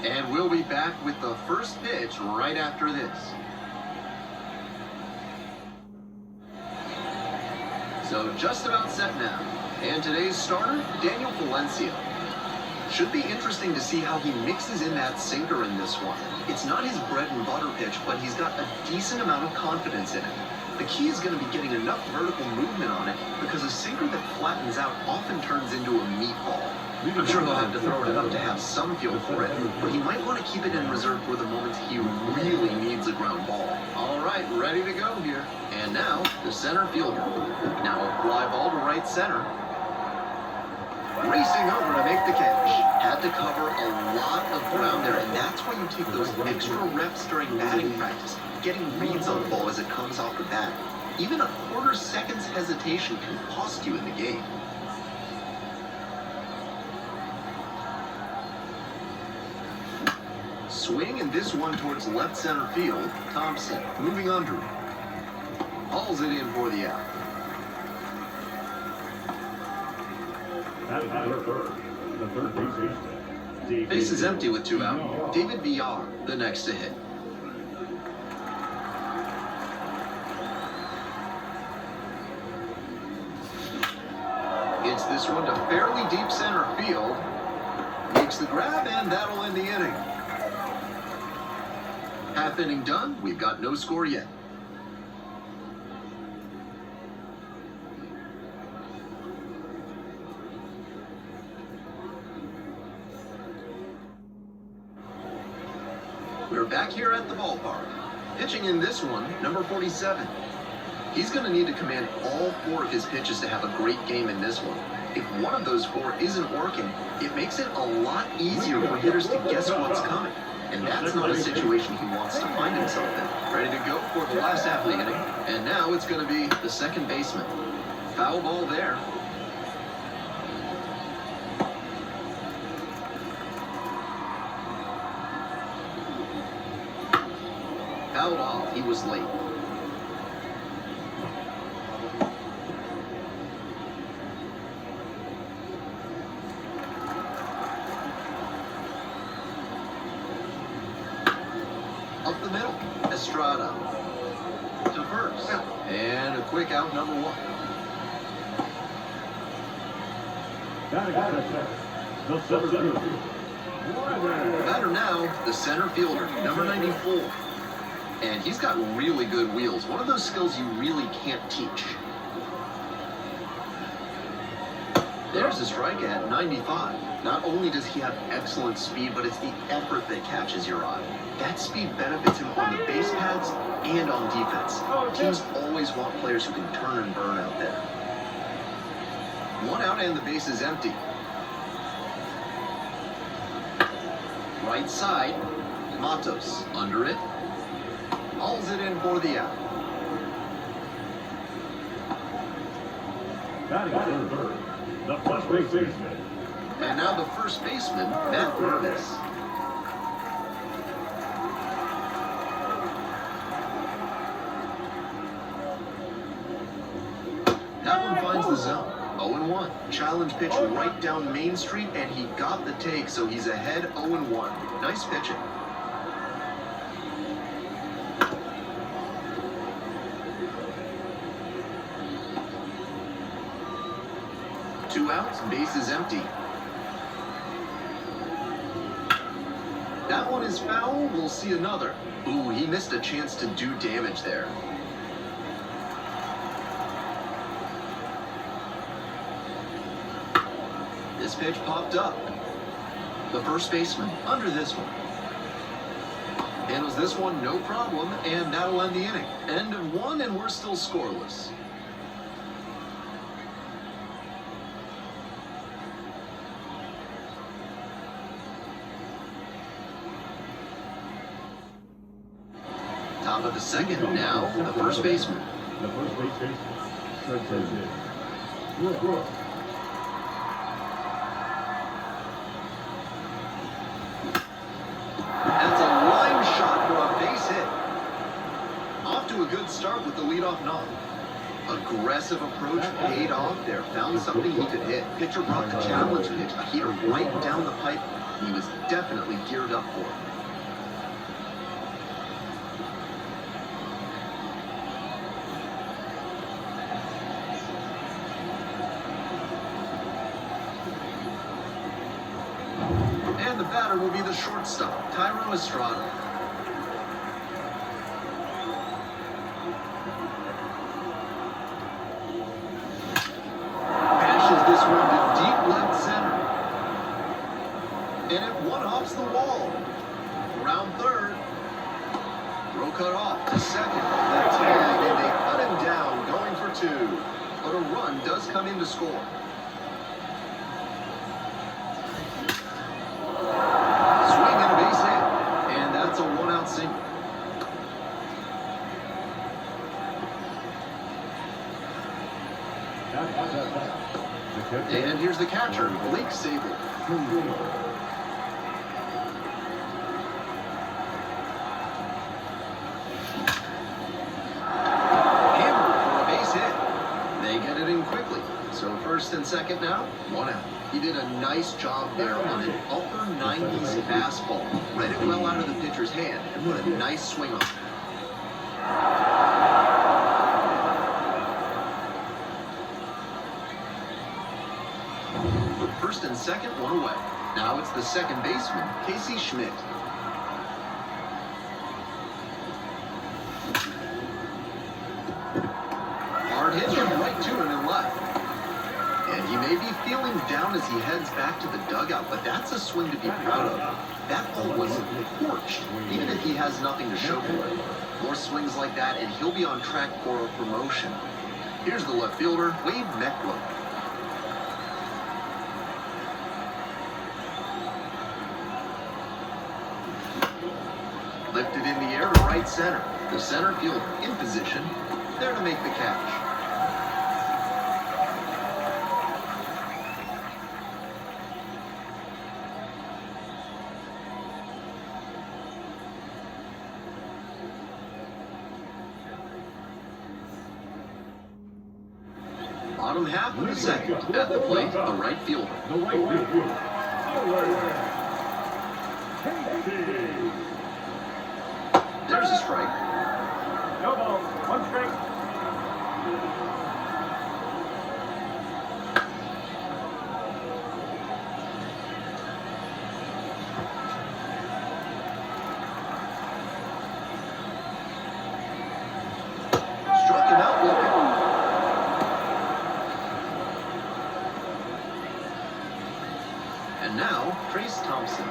And we'll be back with the first pitch right after this. So just about set now. And today's starter, Daniel Valencia. Should be interesting to see how he mixes in that sinker in this one. It's not his bread and butter pitch, but he's got a decent amount of confidence in it. The key is going to be getting enough vertical movement on it, because a sinker that flattens out often turns into a meatball. I'm sure he'll have to throw it up to have some feel for it, but he might want to keep it in reserve for the moments he really needs a ground ball. All right, ready to go here. And now, the center fielder. Now a fly ball to right center. Racing over to make the catch. Had to cover a lot of ground there, and that's why you take those extra reps during batting practice, getting reads on the ball as it comes off the bat. Even a quarter second's hesitation can cost you in the game. Swing, and this one towards left center field. Thompson moving under it. Hauls it in for the out. The third base. Base is empty with 2 out. David Villar, the next to hit. It's this one to fairly deep center field. Makes the grab, and that'll end the inning. Half inning done. We've got no score yet. We're back here at the ballpark. Pitching in this one, number 47. He's going to need to command all 4 of his pitches to have a great game in this one. If one of those 4 isn't working, it makes it a lot easier for hitters to guess what's coming. And that's not a situation he wants to find himself in. Ready to go for the last half of the inning. And now it's going to be the second baseman. Foul ball there. Fouled off. He was late. Up the middle, Estrada to first, and a quick out, number 1. Batter now, the center fielder, number 94. And he's got really good wheels. One of those skills you really can't teach. There's a strike at 95. Not only does he have excellent speed, but it's the effort that catches your eye. That speed benefits him on the base paths and on defense. Teams always want players who can turn and burn out there. 1 out and the base is empty. Right side, Matos under it. Hauls it in for the out. The first baseman. And now the first baseman, Matt Purvis. That one finds the zone. 0-1. Challenge pitch right down Main Street, and he got the take, so he's ahead 0-1. Nice pitching. Two outs, base is empty. That one is foul. We'll see another. Ooh, he missed a chance to do damage there. This pitch popped up. The first baseman under this one. Handles this one, no problem, and that'll end the inning. End of 1, and we're still scoreless. Top of the second, now the first baseman. The first baseman. That's a line shot for a base hit. Off to a good start with the leadoff knock. A aggressive approach paid off there. Found something he could hit. Pitcher brought the challenge pitch, a heater right down the pipe. He was definitely geared up for it. And the batter will be the shortstop, Tyro Estrada. Pashes this one to deep left center. And it one-hops the wall. Around third. Throw cut off to second. The tag, and they cut him down, going for two. But a run does come in to score. And here's the catcher, Blake Sable. Hammered for a base hit. They get it in quickly. So first and second now, 1 out. He did a nice job there on an upper 90s fastball. Read it well out of the pitcher's hand and put a nice swing on it. First and second, 1 away. Now it's the second baseman, Casey Schmidt. Hard hit from right to him and left. And he may be feeling down as he heads back to the dugout, but that's a swing to be proud of. That ball was torched, even if he has nothing to show for it. More swings like that, and he'll be on track for a promotion. Here's the left fielder, Wade Meckler. Lifted in the air to right center. The center fielder in position, there to make the catch. Bottom half of the second. At the plate, the right fielder. The right fielder. There's a strike. No ball. 1 strike. Struck him out looking. And now, Trace Thompson.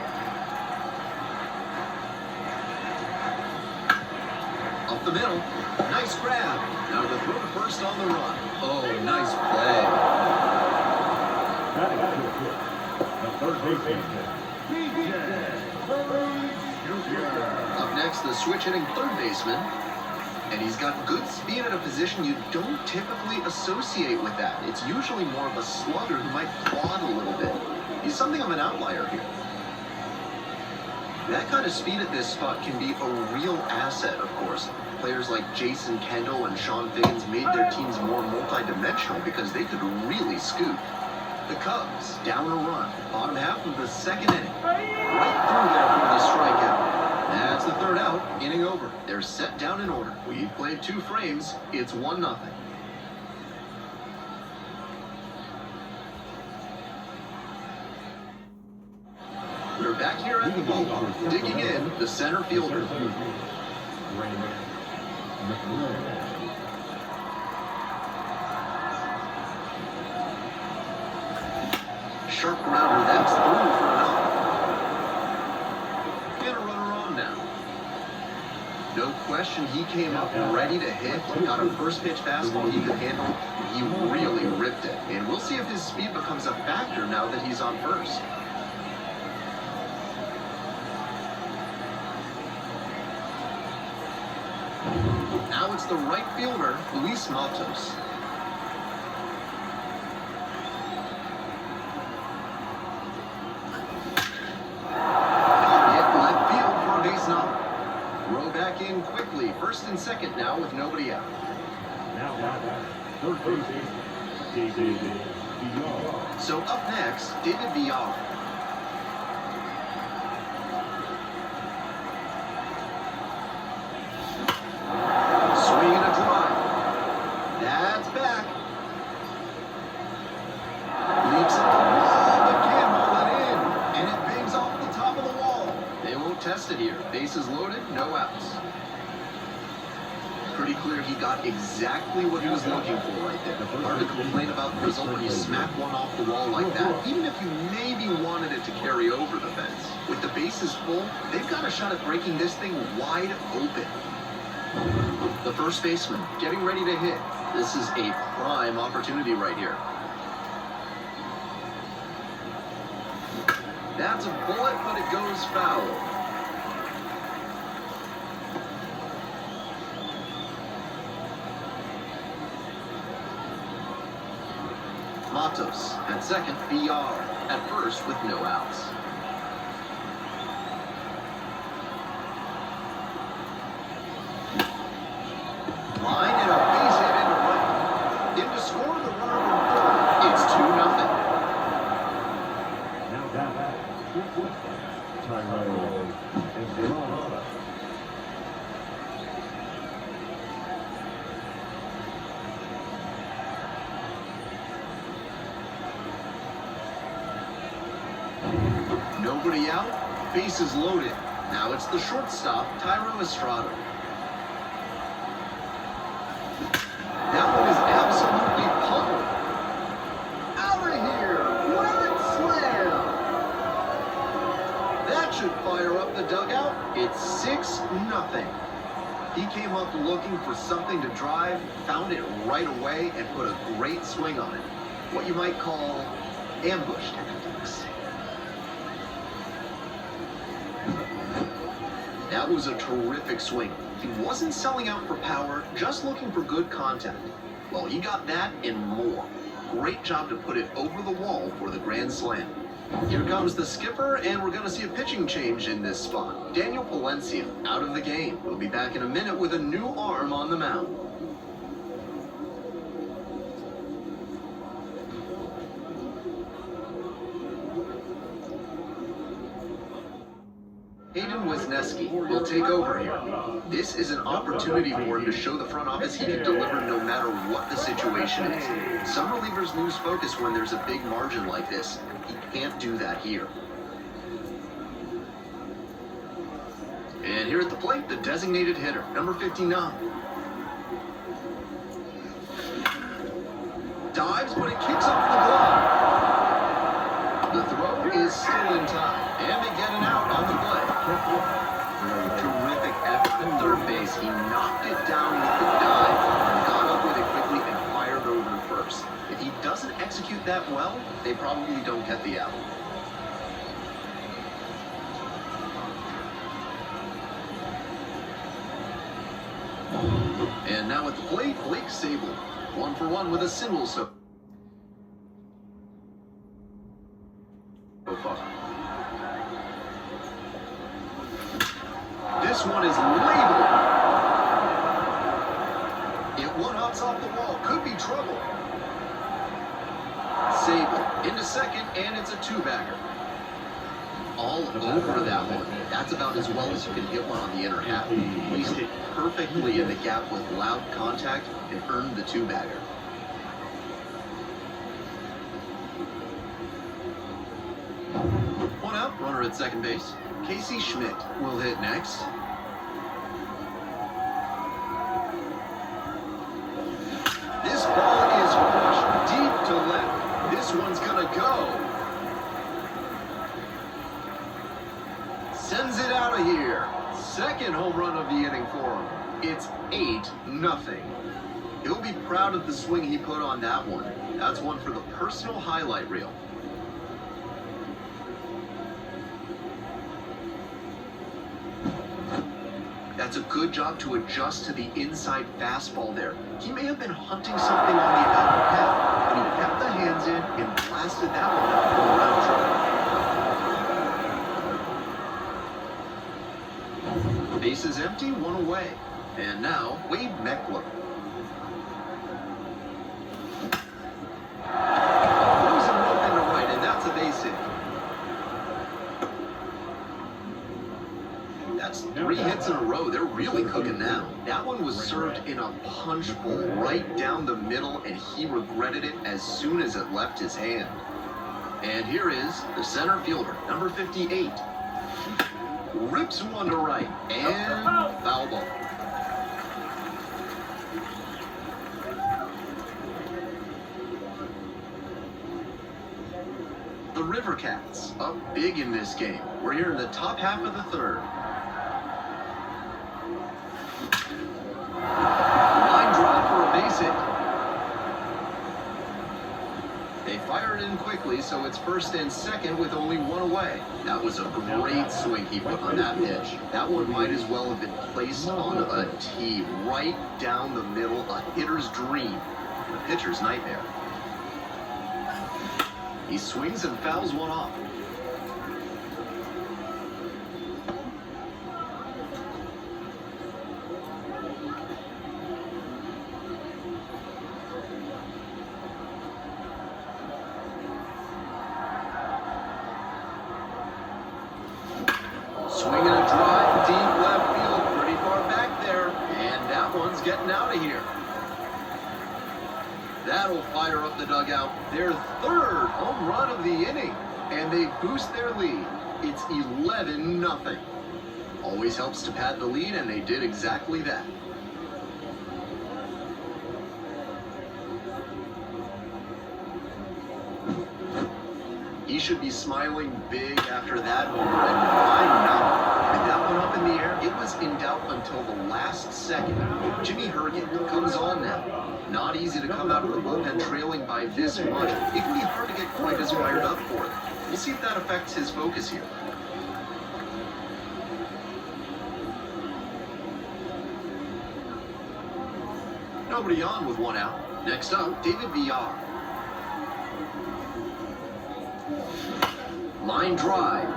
Up the middle. Nice grab. Now the throw to first on the run. Oh, nice play. The third baseman. Up next, the switch-hitting third baseman. And he's got good speed at a position you don't typically associate with that. It's usually more of a slugger who might plod a little bit. He's something of an outlier here. That kind of speed at this spot can be a real asset, of course. Players like Jason Kendall and Sean Figgins made their teams more multi-dimensional because they could really scoot. The Cubs down a run, bottom half of the second inning. Right through there for the strikeout. That's the third out, inning over. They're set down in order. We've played 2 frames. It's 1-0. We're back here at the ballpark. Digging in, the center fielder. Sharp grounder, that's through for an out. Get a runner on now. No question, he came up ready to hit. Got a first pitch fastball he could handle. He really ripped it. And we'll see if his speed becomes a factor now that he's on first. Now it's the right fielder, Luis Matos. Hit left field for a base knock. Row back in quickly. First and second now with nobody out. Now, Third baseman, David Villar. So up next, David Villar. Swing and a drive. That's back. Leaps at the wall, but can't hold it in. And it bangs off the top of the wall. They won't test it here. Bases loaded, no outs. Pretty clear he got exactly what he was looking for right there. Hard to complain about the result when you smack one off the wall like that, even if you maybe wanted it to carry over the fence. With the bases full, they've got a shot at breaking this thing wide open. The first baseman getting ready to hit. This is a prime opportunity right here. That's a bullet, but it goes foul. Matos at second, BR at first with no outs. Line and a base hit into right. In to score the runner from third. It's 2-0. Now down back, Tyrell and Villar. Nobody out, bases loaded. Now it's the shortstop, Tyro Estrada. That one is absolutely pummeled. Out of here! Grand slam! That should fire up the dugout. It's 6-0. He came up looking for something to drive, found it right away, and put a great swing on it. What you might call ambush tactics. That was a terrific swing. He wasn't selling out for power, just looking for good contact. Well, he got that and more. Great job to put it over the wall for the grand slam. Here comes the skipper, and we're going to see a pitching change in this spot. Daniel Valencia out of the game. We'll be back in a minute with a new arm on the mound. Hayden Wisniewski will take over here. This is an opportunity for him to show the front office he can deliver no matter what the situation is. Some relievers lose focus when there's a big margin like this. He can't do that here. And here at the plate, the designated hitter, number 59. Dives, but it kicks off the glove. The throw is still in time, and they get an out on the play. Terrific effort at third base. He knocked it down with the dive, got up with it quickly, and fired over to first. If he doesn't execute that well, they probably don't get the out. And now at the plate, Blake Sable. 1-for-1 with a single so far. This one is labeled. It one-hops off the wall. Could be trouble. Sable into second, and it's a two-bagger. All over that one. That's about as well as you can hit one on the inner half. Placed it perfectly in the gap with loud contact and earned the two-bagger. One out, runner at second base. Casey Schmidt will hit next. This ball is crushed deep to left. This one's gonna go. Sends it out of here. Second home run of the inning for him. It's 8-0. He'll be proud of the swing he put on that one. That's one for the personal highlight reel. That's a good job to adjust to the inside fastball there. He may have been hunting something on the outer path, but he kept the hands in and blasted that one out for a round trip. Base is empty, one away. And now, Wade Meckler. hits in a row. They're really cooking now. That one was served in a punch bowl right down the middle, and he regretted it as soon as it left his hand. And here is the center fielder, number 58. Rips one to right, and foul ball. The River Cats up big in this game. We're here in the top half of the third. Line drive for a base hit. They fire it in quickly, so it's first and second with only one away. That was a great swing he put on that pitch. That one might as well have been placed on a tee right down the middle, a hitter's dream, a pitcher's nightmare. He swings and fouls one off. Swinging a drive, deep left field, pretty far back there, and that one's getting out of here. That'll fire up the dugout. Their third home run of the inning, and they boost their lead. It's 11-0. Always helps to pad the lead, and they did exactly that. He should be smiling big after that homer, and why not? With that one up in the air, it was in doubt until the last second. Jimmy Herget comes on now. Not easy to come out of the bullpen trailing by this much. It can be hard to get quite as fired up for it. We'll see if that affects his focus here. Nobody on with one out. Next up, David Villar. Line drive.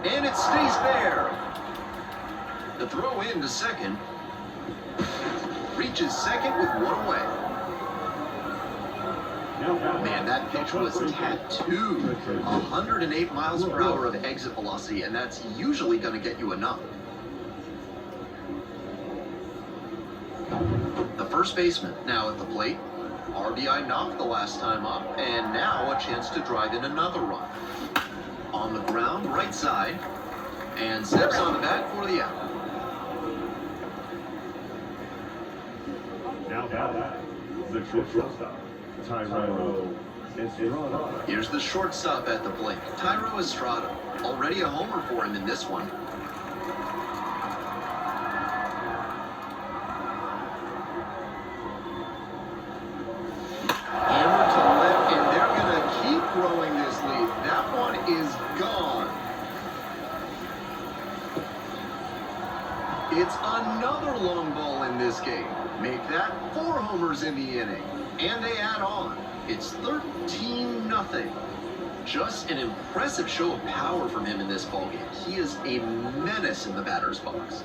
And it stays there. The throw in to second. Reaches second with one away. Man, that pitch was tattooed. 108 miles per hour of exit velocity, and that's usually going to get you enough. The first baseman now at the plate. RBI knocked the last time up, and now a chance to drive in another run. On the ground, right side, and steps on the bat for the out. Now the shortstop, Tyro Estrada. Here's the shortstop at the plate, Tyro Estrada. Already a homer for him in this one. Hammer to left, and they're going to keep growing this lead. That one is gone. It's another long ball in this game. Make that 4 homers in the inning. And they add on. It's 13-0. Just an impressive show of power from him in this ballgame. He is a menace in the batter's box.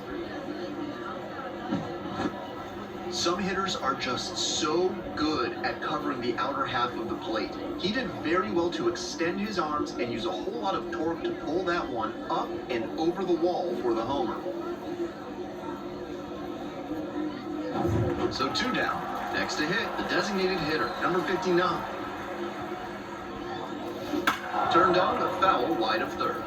Some hitters are just so good at covering the outer half of the plate. He did very well to extend his arms and use a whole lot of torque to pull that one up and over the wall for the homer. So 2 down. Next to hit, the designated hitter, number 59. Turned on the foul wide of third.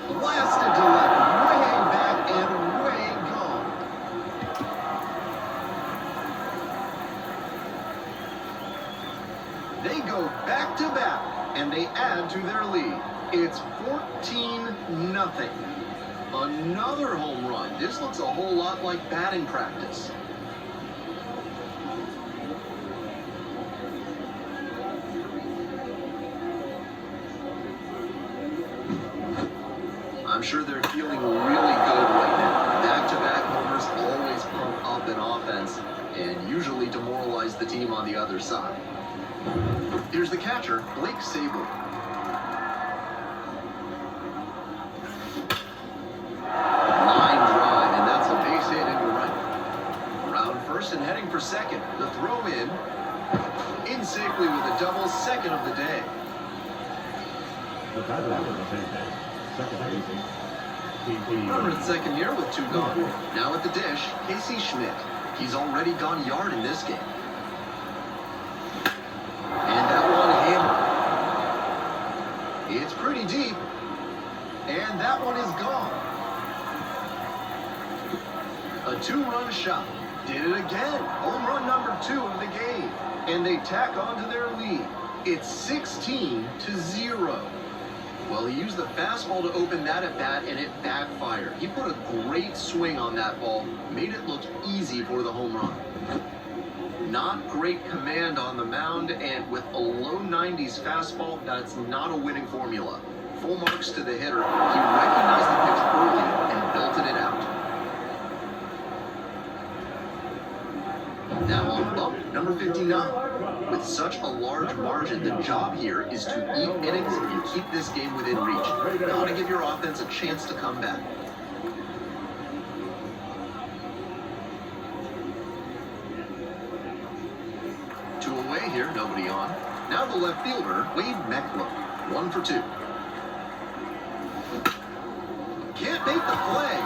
Blasted to left, way back and way gone. They go back to back, and they add to their lead. It's 14-0. Another home run. This looks a whole lot like batting practice. I'm sure they're feeling really good right now. Back-to-back homers always pump up an offense and usually demoralize the team on the other side. Here's the catcher, Blake Sable. second. The throw in safely with a double, second of the day. Runner at second here with 2 gone. Now at the dish, Casey Schmidt. He's already gone yard in this game. And that one hammered. It's pretty deep. And that one is gone. A 2-run shot. Did it again. Home run number 2 of the game. And they tack on to their lead. It's 16-0. Well, he used the fastball to open that at bat, and it backfired. He put a great swing on that ball, made it look easy for the home run. Not great command on the mound, and with a low 90s fastball, that's not a winning formula. Full marks to the hitter. He recognized the pitch early and belted it out. Now on bump, number 59. With such a large margin, the job here is to eat innings and keep this game within reach. Gotta give your offense a chance to come back. 2 away here, nobody on. Now the left fielder, Wade Meckler. 1 for 2. Can't make the play,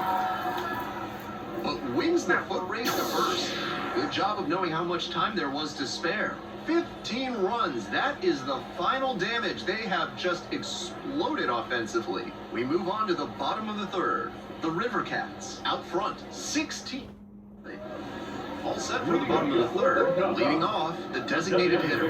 but wings the foot race to first. Good job of knowing how much time there was to spare. 15 runs. That is the final damage. They have just exploded offensively. We move on to the bottom of the 3rd. The River Cats out front, 16. All set for the bottom of the 3rd. Leading off, the designated hitter.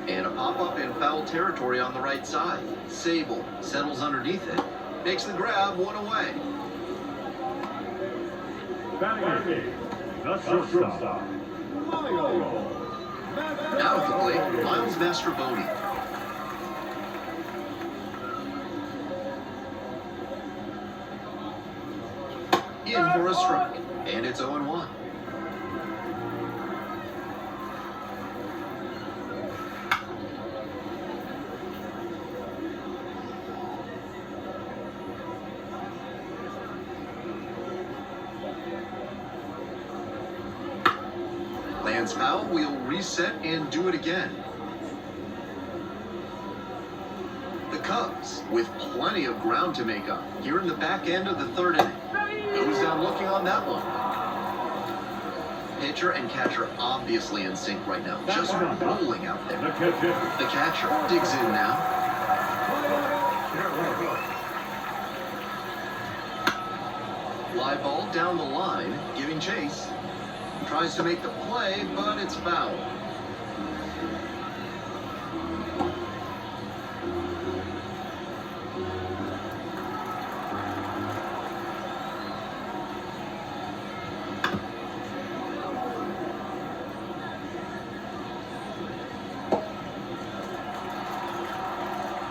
And a pop-up in foul territory on the right side. Sable settles underneath it. Makes the grab, 1 away. Batting, the shortstop. Now at the plate, Miles Mastrobuoni. In for a strike, and it's 0-1. Lands foul, we'll reset and do it again. The Cubs, with plenty of ground to make up, here in the back end of the 3rd inning. Goes down looking on that one. Pitcher and catcher obviously in sync right now, just rolling out there. The catcher digs in now. Fly ball down the line, giving chase. Tries to make the play, but it's foul.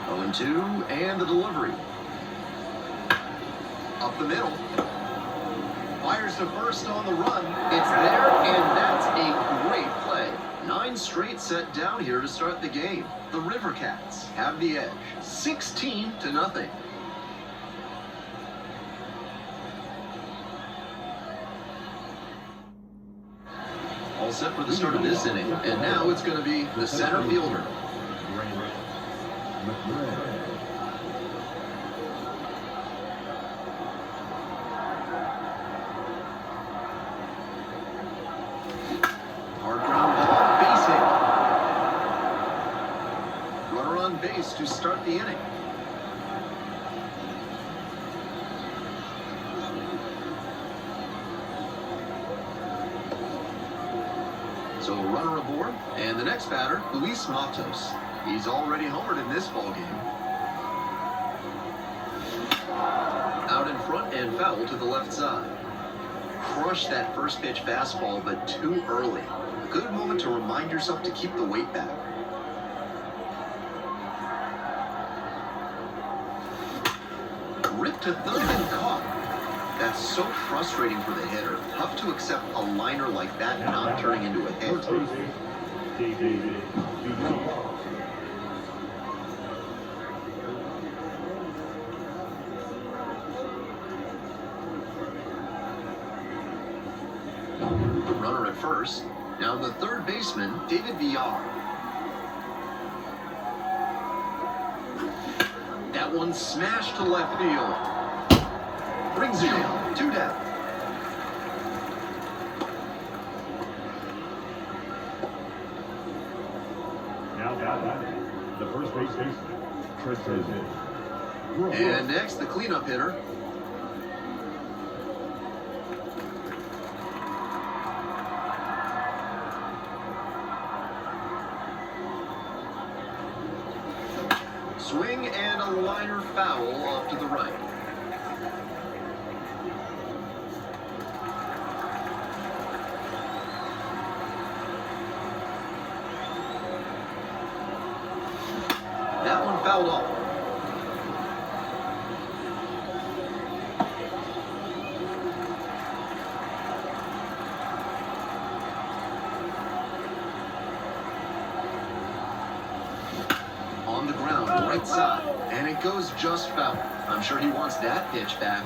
Oh, 2, and the delivery. Up the middle. Fires to first on the run. It's there, and that's a great play. 9 straight set down here to start the game. The River Cats have the edge, 16-0. All set for the start of this inning, and now it's going to be the center fielder. Base to start the inning. So a runner aboard, and the next batter, Luis Matos. He's already homered in this ballgame. Out in front and foul to the left side. Crushed that first pitch fastball, but too early. A good moment to remind yourself to keep the weight back. Ripped to third and caught. That's so frustrating for the hitter. Tough to accept a liner like that not turning into a hit. Runner at first. Now the third baseman, David Villar. That one smashed to left field. Brings it in. 2 down. Now batting, the first base baseman, Tristan. And next, the cleanup hitter. Swing and a liner foul off to the right. That one fouled off. On the ground, right side, and it goes just foul. I'm sure he wants that pitch back.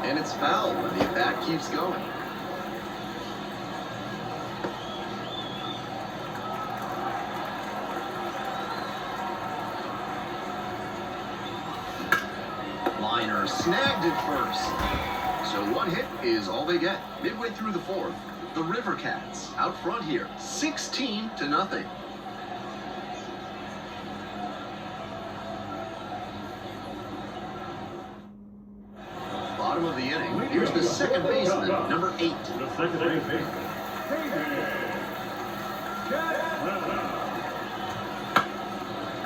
And it's foul, and the at-bat keeps going. Liner snagged it first. So 1 hit is all they get. Midway through the 4th, the River Cats out front here, 16-0. Bottom of the inning. Here's the second baseman, number 8. The second base baseman.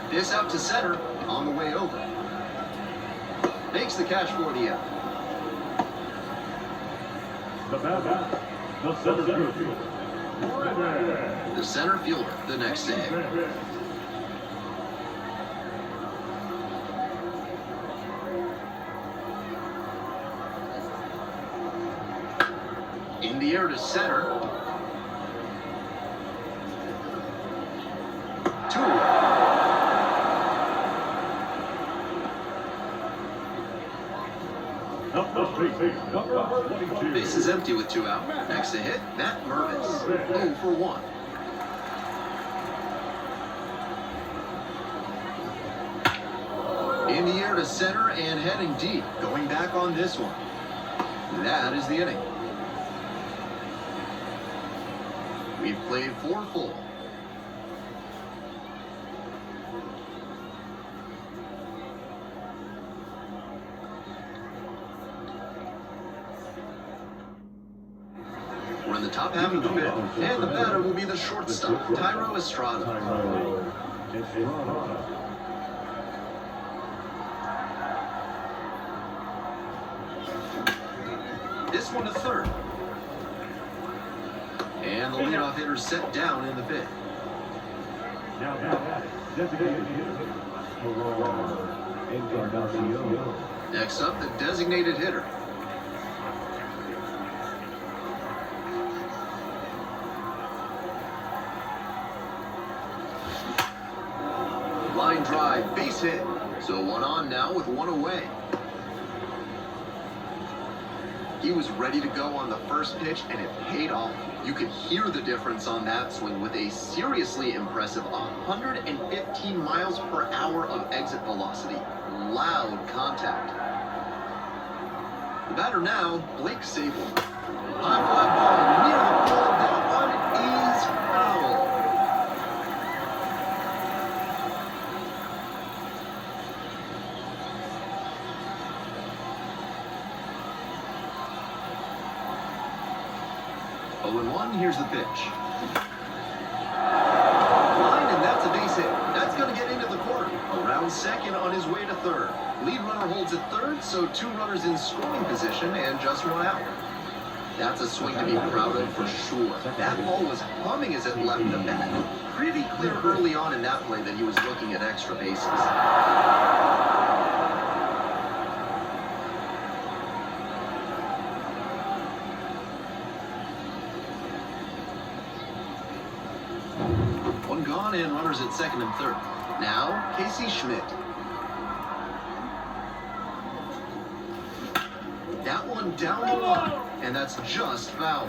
This out to center on the way over. Makes the catch for the out. The bat, the center fielder. The center fielder, the next inning. In the air to center. 2. Base is empty with 2 out. Next to hit, Matt Mervis. 0 for 1. In the air to center and heading deep. Going back on this one. That is the inning. We've played 4 full. We're in the top half of the 5th, and the batter will be the shortstop, Tyro Estrada. This one to third. And the leadoff hitter set down in the 5th. Next up, the designated hitter. Line drive, base hit. So 1 on now with 1 away. He was ready to go on the first pitch, and it paid off. You could hear the difference on that swing with a seriously impressive 115 miles per hour of exit velocity. Loud contact. The batter now, Blake Sable. High fly ball near the pole. That one is foul. Oh, and 1, here's the pitch. Line, and that's a base hit. That's going to get into the corner. Around second on his way to third. Lead runner holds at third, so 2 runners in scoring position and just 1 out. That's a swing to be proud of for sure. That ball was humming as it left the bat. Pretty clear early on in that play that he was looking at extra bases. One gone and runners at second and third. Now, Casey Schmidt. That one down the line, and that's just foul.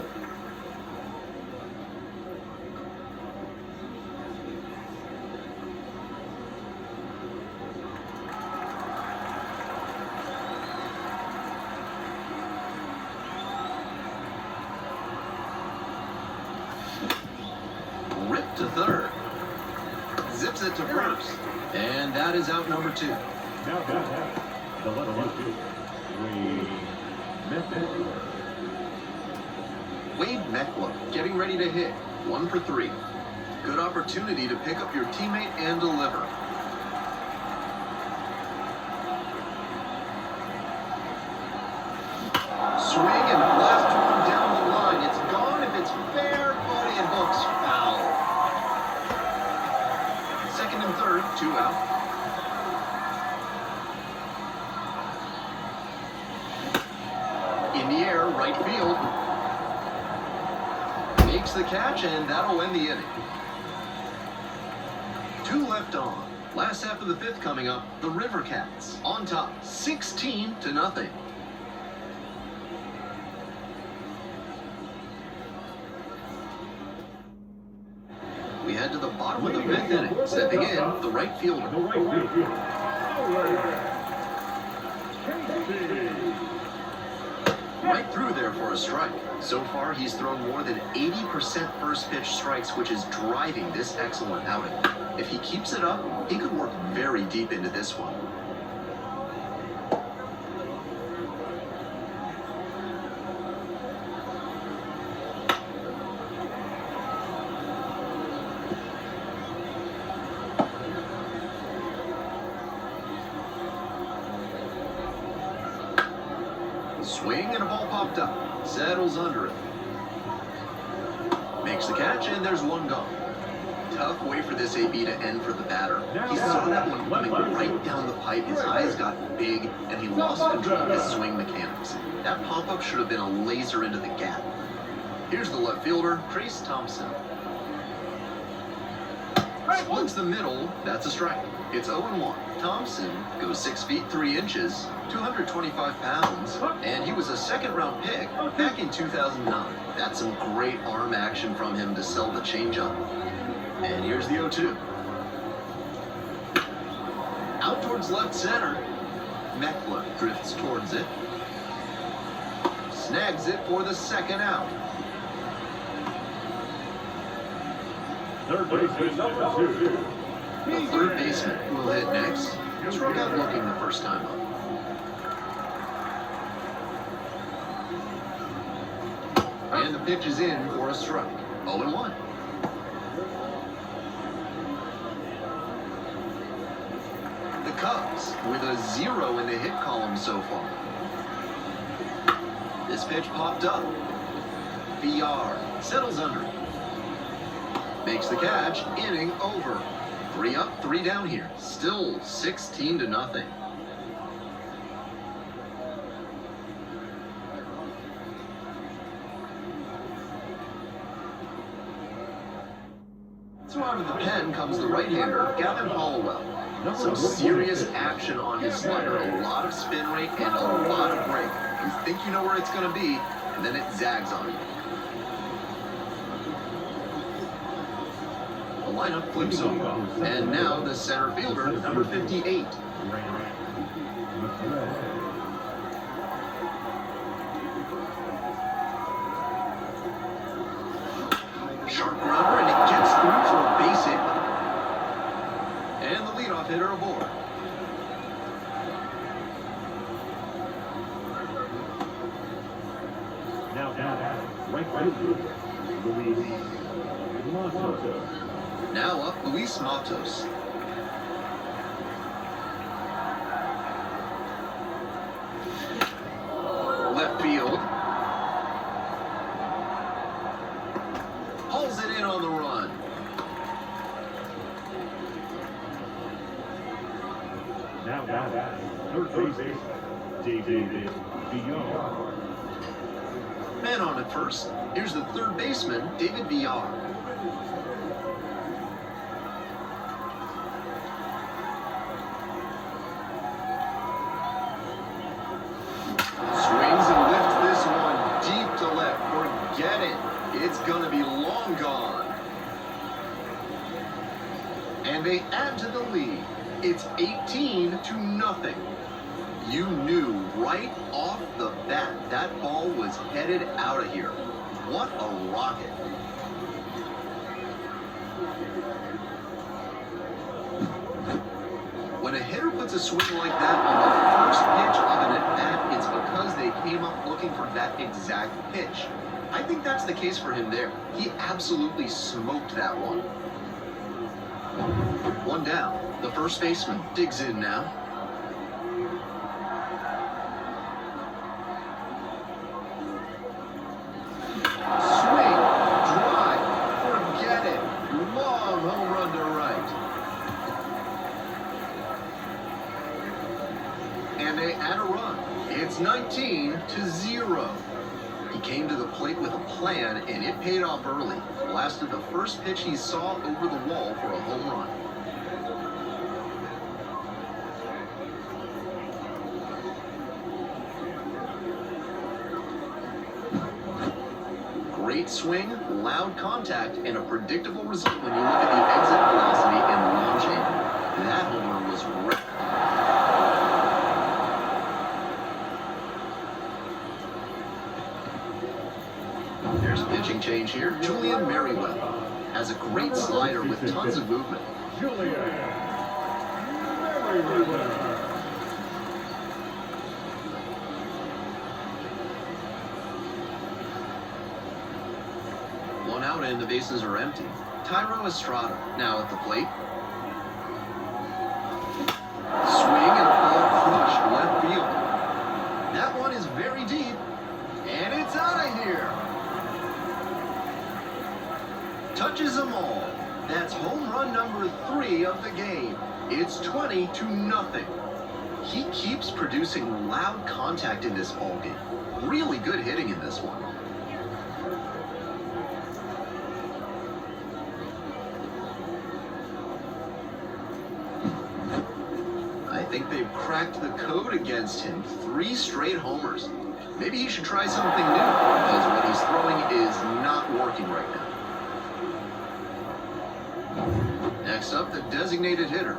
Ripped to third. Zips it to first. And that is out number 2. Now the left field. Wade Meckler getting ready to hit. 1 for 3. Good opportunity to pick up your teammate and deliver. Swing and blast one down the line. It's gone if it's fair, but it hooks foul. Second and third, 2 out. In the air, right field. Makes the catch, and that'll end the inning. 2 left on. Last half of the 5th coming up. The River Cats on top, 16-0. We head to the bottom of the 5th inning. Stepping in, the right fielder. Right through there for a strike. So far, he's thrown more than 80% first pitch strikes, which is driving this excellent outing. If he keeps it up, he could work very deep into this one. Swing and a ball popped up. Settles under it. Makes the catch, and there's one gone. Tough way for this AB to end for the batter. He saw that one coming right down the pipe. His eyes got big, and he lost control of his swing mechanics. That pop-up should have been a laser into the gap. Here's the left fielder, Trace Thompson. Splits the middle. That's a strike. It's 0-1. Thompson goes 6 feet 3 inches, 225 pounds, and he was a second-round pick back in 2009. That's some great arm action from him to sell the changeup. And here's the 0-2. Out towards left center. Meckler drifts towards it. Snags it for the second out. Third baseman number 2. The third baseman will hit next. Struck out looking the first time up. And the pitch is in for a strike. 0-1. The Cubs with a 0 in the hit column so far. This pitch popped up. VR settles under it. Makes the catch. Inning over. 3 up, 3 down here. Still 16-0. So out of the pen comes the right-hander, Gavin Hollowell. Some serious action on his slider, a lot of spin rate and a lot of break. You think you know where it's going to be, and then it zags on you. The lineup flips over, and now the center fielder, number 58. Sharp grounder, and it gets through for a base hit. And the leadoff hitter aboard. Now, right fielder, Luis Matos. Now up, Luis Matos. Left field. Pulls it in on the run. Now, third baseman, David VR. Man on at first. Here's the third baseman, David VR. And they add to the lead. It's 18-0. You knew right off the bat that ball was headed out of here. What a rocket. When a hitter puts a swing like that on the first pitch of an at-bat, it's because they came up looking for that exact pitch. I think that's the case for him there. He absolutely smoked that one. One down. The first baseman digs in now. Swing, drive, forget it. Long home run to right. And they add a run. It's 19-0. He came to the plate with a plan, and it paid off early. Blasted the first pitch he saw over the wall for a home run. Great swing, loud contact, and a predictable result when you look at the exit velocity and launching. That homer was wrecked. There's a pitching change here. Julian Merriweather has a great slider with tons of movement. Julian Merriweather. One out and the bases are empty. Tyro Estrada now at the plate. Swing and a ball crushed left field. That one is very deep, and it's out of here. Touches them all. That's home run number 3 of the game. It's 20-0. He keeps producing loud contact in this ballgame. Really good hitting in this one. I think they've cracked the code against him. 3 straight homers. Maybe he should try something new, because what he's throwing is not working right now. Next up, the designated hitter.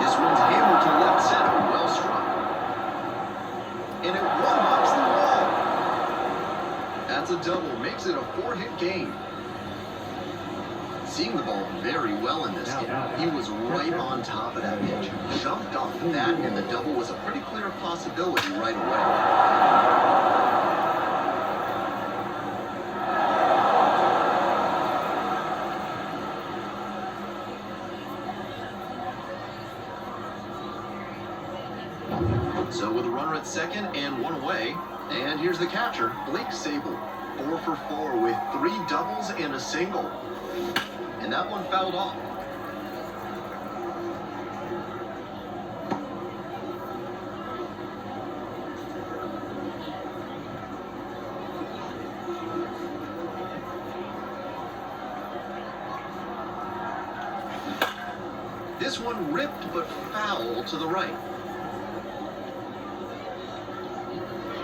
This one's hammered to left center, well struck. And it one-hops the wall. That's a double, makes it a 4-hit game. Seeing the ball very well in this game. He was right on top of that pitch. Jumped off that, and the double was a pretty clear possibility right away. So with a runner at second and 1 away, and here's the catcher, Blake Sable. 4 for 4 with 3 doubles and a single. And that one fouled off. This one ripped but foul to the right.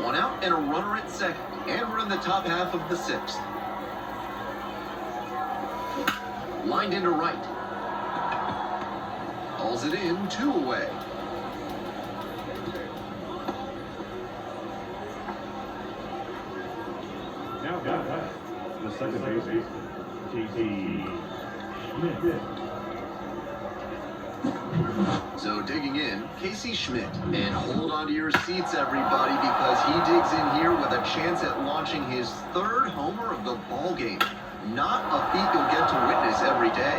1 out and a runner at second. And we're in the top half of the 6th. Lined into right. Hauls it in, 2 away. Now the second baseman, Casey Schmidt. So digging in, Casey Schmidt. And hold on to your seats, everybody, because he digs in here with a chance at launching his 3rd homer of the ball game. Not a feat you'll get to witness every day.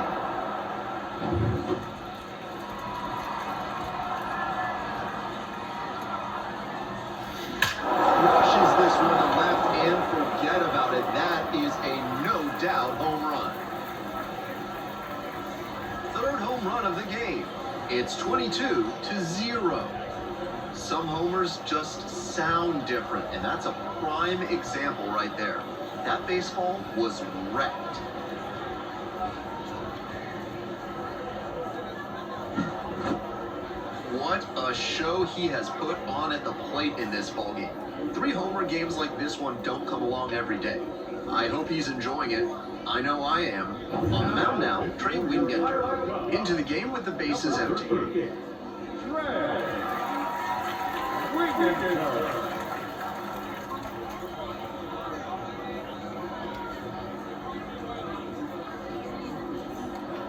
Crushes this one to left and forget about it. That is a no-doubt home run. 3rd home run of the game. It's 22-0. Some homers just sound different, and that's a prime example right there. That baseball was wrecked. What a show he has put on at the plate in this ballgame. 3 homer games like this one don't come along every day. I hope he's enjoying it. I know I am. On the mound now, Trey Wingenter. Into the game with the bases empty.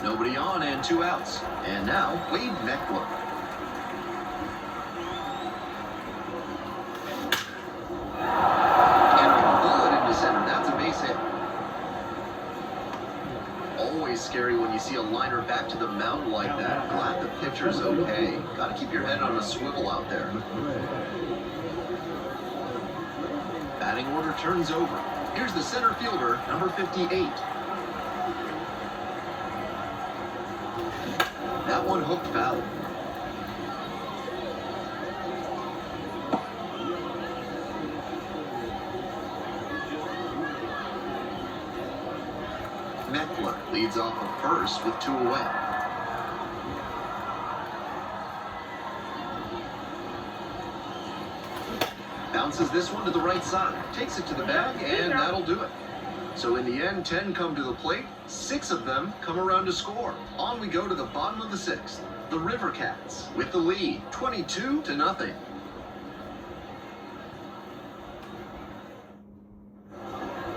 Nobody on and 2 outs. And now, Wade Meckler. And a bullet into center. That's a base hit. Always scary when you see a liner back to the mound like that. Glad the pitcher's okay. Gotta keep your head on a swivel out there. Batting order turns over. Here's the center fielder, number 58. That one hooked foul. Meckler leads off of first with 2 away. Bounces this one to the right side, takes it to the bag, and that'll do it. So in the end, 10 come to the plate, 6 of them come around to score. On we go to the bottom of the 6th. The River Cats with the lead, 22-0.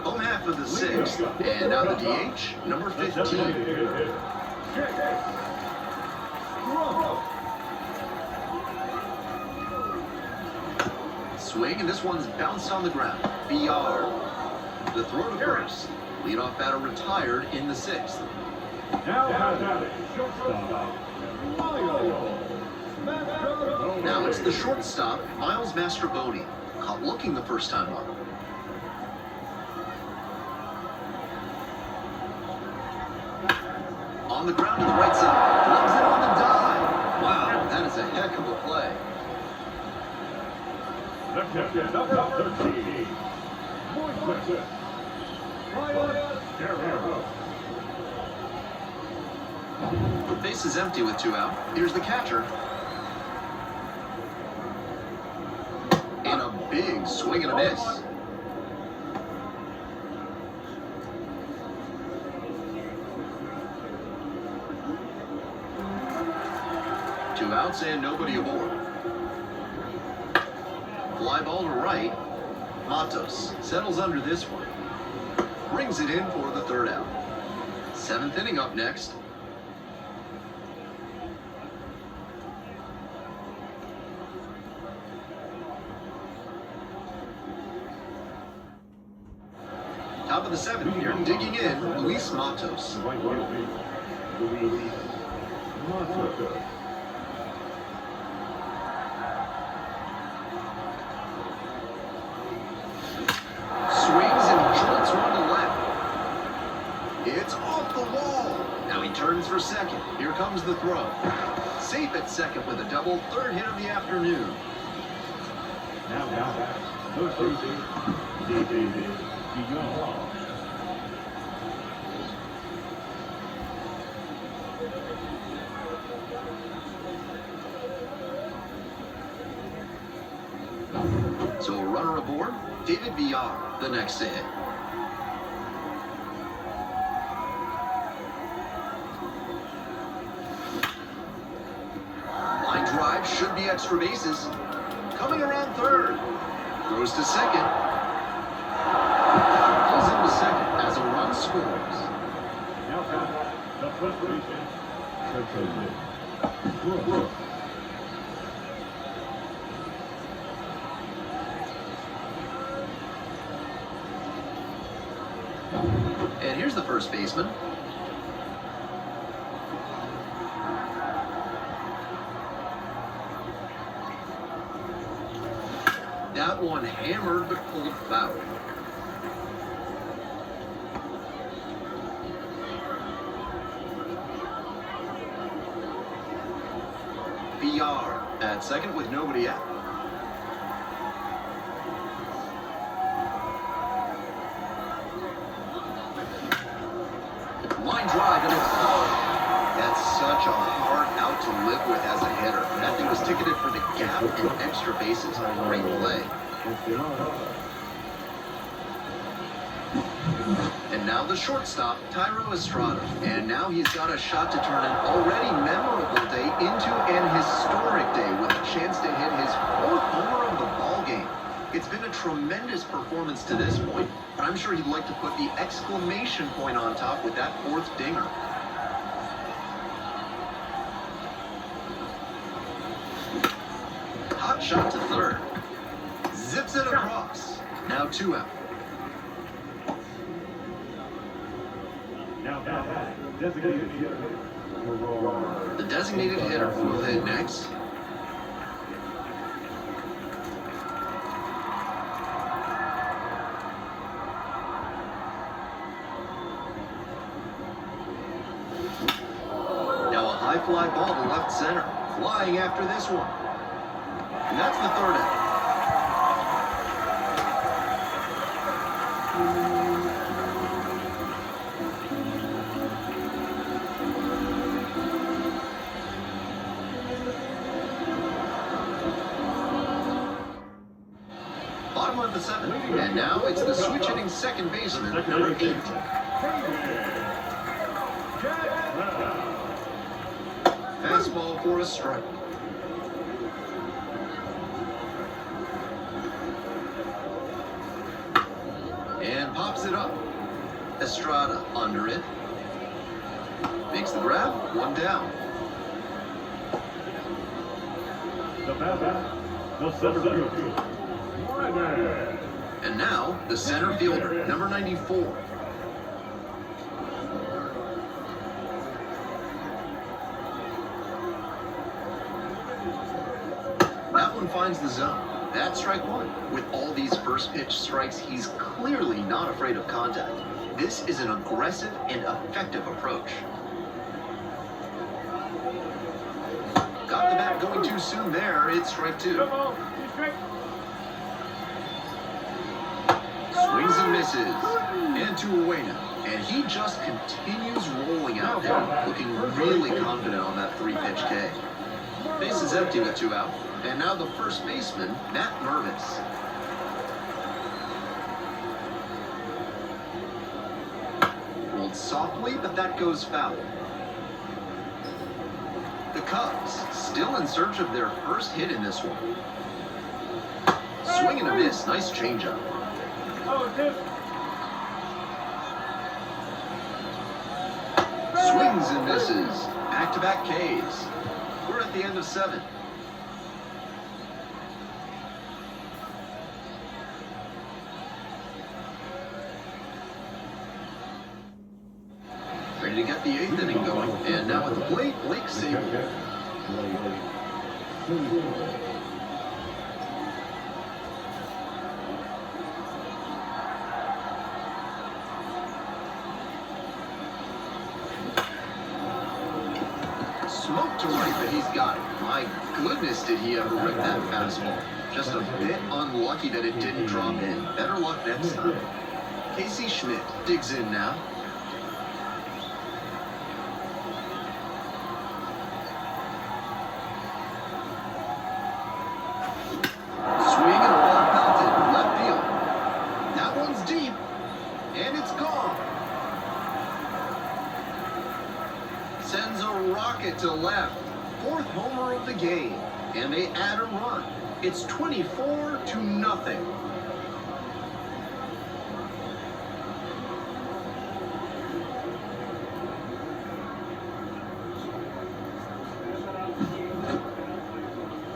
Home half of the 6th, and now the DH, number 15. Swing, and this one's bounced on the ground. BR. The throw to first. Leadoff batter retired in the 6th. Now it's the shortstop, Miles Mastrobuoni. Caught looking the first time up. On the ground to the right side. Loves it on the dive. Wow, that is a heck of a play. Number 13. The base is empty with 2 out. Here's the catcher. And a big swing and a miss. Two outs and nobody aboard. Fly ball to right. Matos settles under this one. Brings it in for the 3rd out. 7th inning up next. Top of the 7th here, digging in, Luis Matos. Turns for second. Here comes the throw. Safe at second with a double, 3rd hit of the afternoon. So a runner aboard, David Villar, the next to hit. Should be extra bases. Coming around 3rd. Throws to second. Pulls into second as a run scores. And here's the first baseman. That one hammered but pulled foul. BR at second with nobody out. Line drive and it's gone. That's such a hard out to live with as a hitter. That thing was ticketed for the gap and extra bases. Great play. And now the shortstop, Tyro Estrada. And now he's got a shot to turn an already memorable day into an historic day with a chance to hit his fourth homer of the ball game. It's been a tremendous performance to this point, but I'm sure he'd like to put the exclamation point on top with that fourth dinger. Hot shot to third. Zips it across. Now 2 out. Now, designated hitter. The designated hitter will hit next. Now a high fly ball to left center. Flying after this one. And that's the third out. Bottom of the 7th, and now it's the switch hitting second baseman, number 8. Fastball for a strike. And pops it up. Estrada under it. Makes the grab, 1 down. The batter, the center fielder. And now, the center fielder, number 94. That one finds the zone. That's strike 1. With all these first pitch strikes, he's clearly not afraid of contact. This is an aggressive and effective approach. Got the bat going too soon there. It's strike 2. Swings and misses. And 2 away now. And he just continues rolling out there, looking really confident on that 3-pitch K. Base is empty with 2 out. And now the first baseman, Matt Mervis. Rolled softly, but that goes foul. The Cubs, still in search of their first hit in this one. Swing and a miss. Nice changeup. Swings and misses. Back-to-back Ks. We're at the end of 7. Ready to get the 8th inning going. And now at the plate, Blake Sable. Smoke to right, but he's got it. My goodness, did he ever rip that fastball. Just a bit unlucky that it didn't drop in. Better luck next time. Casey Schmidt digs in now. Swing and a ball pelted left field. That one's deep, and it's gone. Sends a rocket to left. 4th homer of the game, and they add a run. It's 24-0.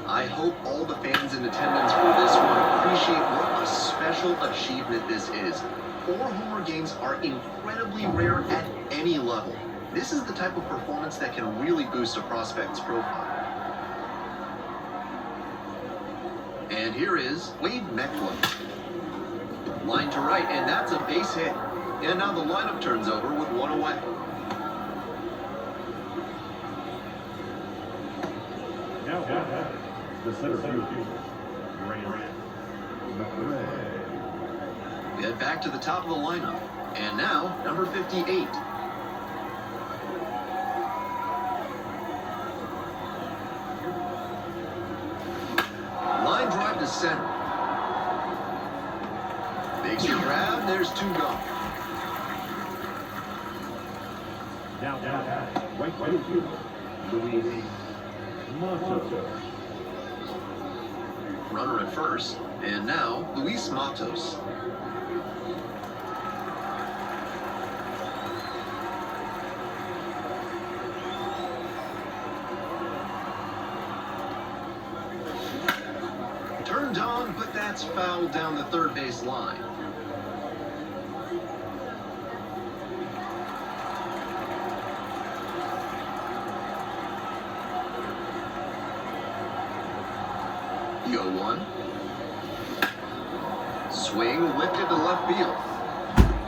I hope all the fans in attendance for this one appreciate what a special achievement this is. 4 homer games are incredibly rare at any level. This is the type of performance that can really boost a prospect's profile. And here is Wade Meckler. Line to right, and that's a base hit. And now the lineup turns over with 1 away. Now, the center fielder. We head back to the top of the lineup. And now, number 58. Line drive to center. Makes the grab, there's 2 gone. Now, right field, Luis Matos. Runner at first, and now Luis Matos. Turned on, but that's fouled down the third base line. The 0-1. Swing lifted to left field.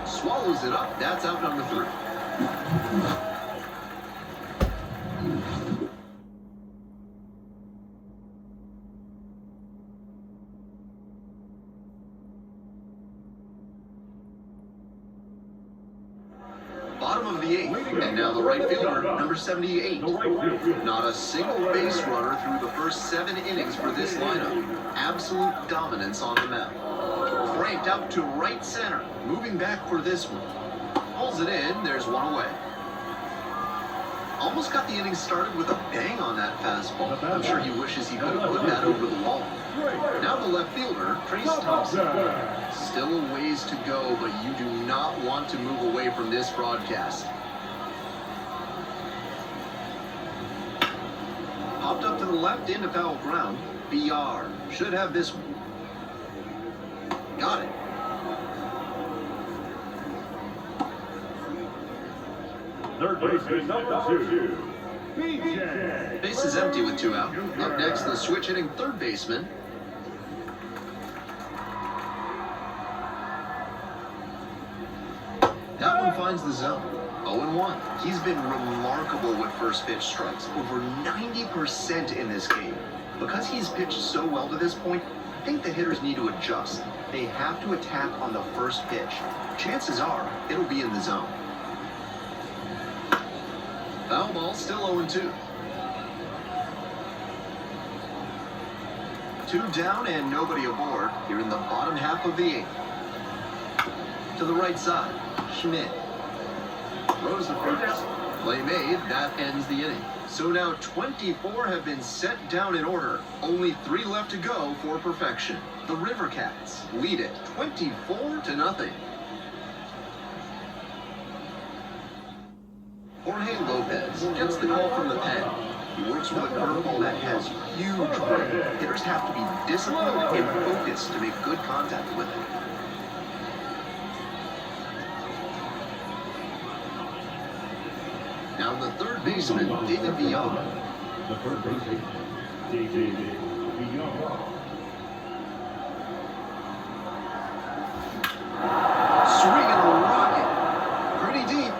Swallows it up. That's out number 3. Bottom of the 8th, and now the right fielder, number 78. Not a single base runner through the first 7 innings for this lineup. Absolute dominance on the mound. Cranked out to right center, moving back for this one. Pulls it in, there's one away. Almost got the inning started with a bang on that fastball. I'm sure he wishes he could have put that over the wall. Now the left fielder, Trace Thompson. Still a ways to go, but you do not want to move away from this broadcast. Popped up to the left into foul ground. BR should have this one. Got it. Third baseman number 2, BJ. Base is empty with 2 out. Up next, the switch hitting third baseman. That one finds the zone. 0-1. He's been remarkable with first pitch strikes, over 90% in this game. Because he's pitched so well to this point, I think the hitters need to adjust. They have to attack on the first pitch. Chances are, it'll be in the zone. Foul ball, still 0-2. 2 down and nobody aboard here in the bottom half of the 8th. To the right side, Schmidt. Throws the first. Play made, that ends the inning. So now 24 have been set down in order. Only 3 left to go for perfection. The River Cats lead it 24-0. Jorge Lopez gets the call from the pen. He works with a curveball that has huge grip. Hitters have to be disciplined and focused to make good contact with it. Now the third baseman, David Villon. The third baseman, David Villon. Swinging a rocket. Pretty deep.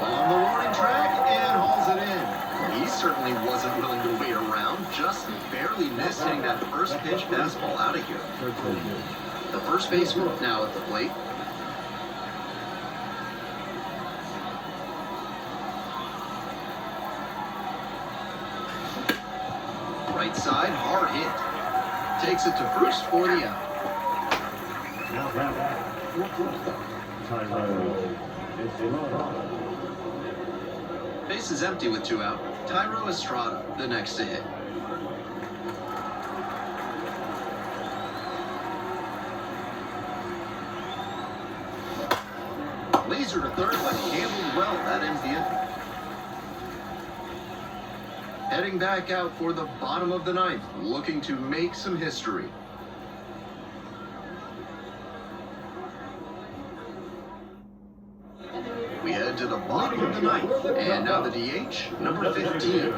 On the warning track and hauls it in. He certainly wasn't willing to wait around. Just barely missed hitting that first pitch fastball out of here. The first baseman now at the plate. Right side, hard hit. Takes it to first for the out. Now back, Tyro Estrada. Base is empty with 2 out. Tyro Estrada, the next to hit. Laser to third, but handled well. That ends the inning. Heading back out for the bottom of the 9th, looking to make some history. We head to the bottom of the 9th, and now the DH, number 15.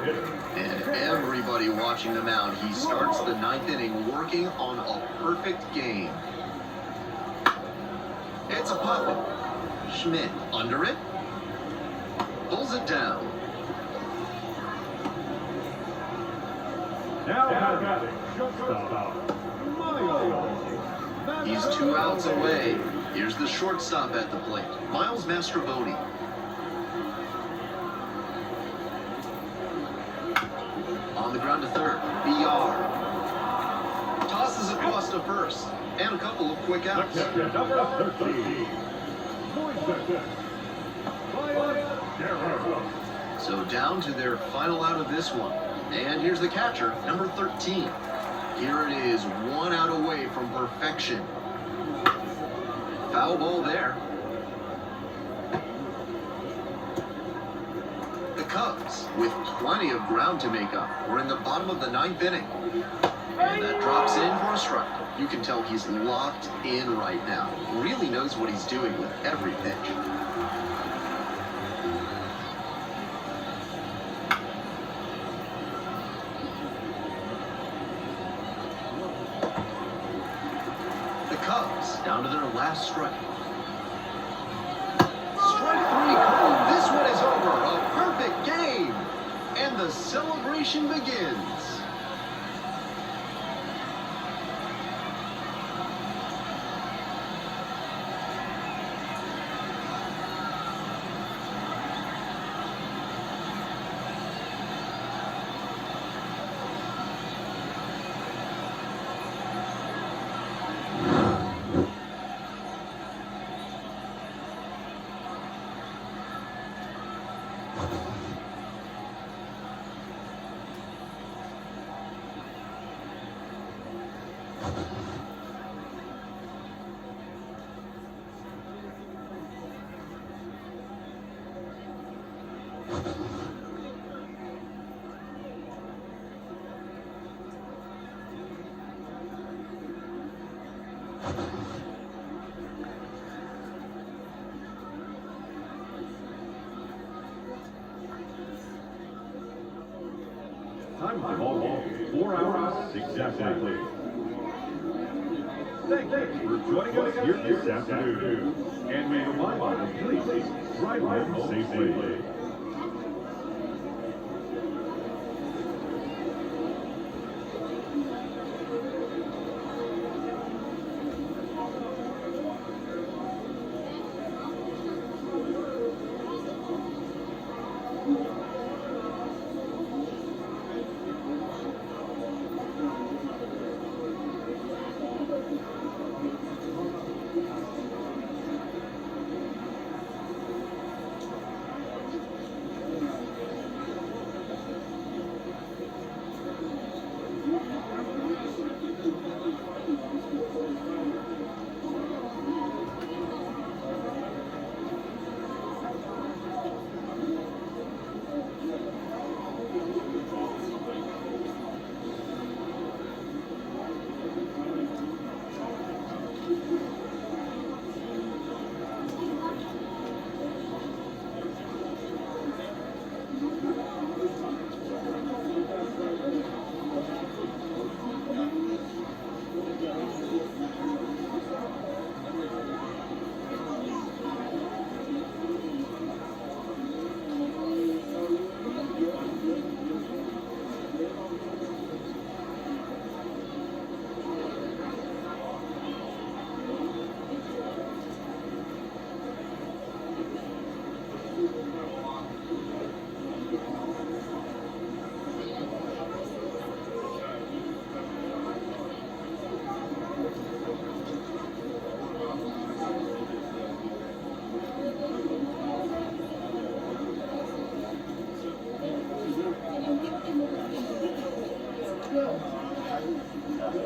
And everybody watching the mound, he starts the 9th inning working on a perfect game. It's a pop. Schmidt under it. Pulls it down. Now batting, shortstop, Miles. He's 2 outs away. Here's the shortstop at the plate, Miles Mastrobuoni. On the ground to third, BR. Tosses across to first, and a couple of quick outs. Number 13, So down to their final out of this one. And here's the catcher, number 13. Here it is, 1 out away from perfection. Foul ball there. The Cubs, with plenty of ground to make up, we're in the bottom of the 9th inning. And that drops in for a strike. You can tell he's locked in right now. Really knows what he's doing with every pitch. The Cubs down to their last strike. Strike 3 called. This one is over. A perfect game. And the celebration begins. Time for ball. 4 hours exactly. Thank you for joining us here this afternoon. And may the Bible please drive home safely.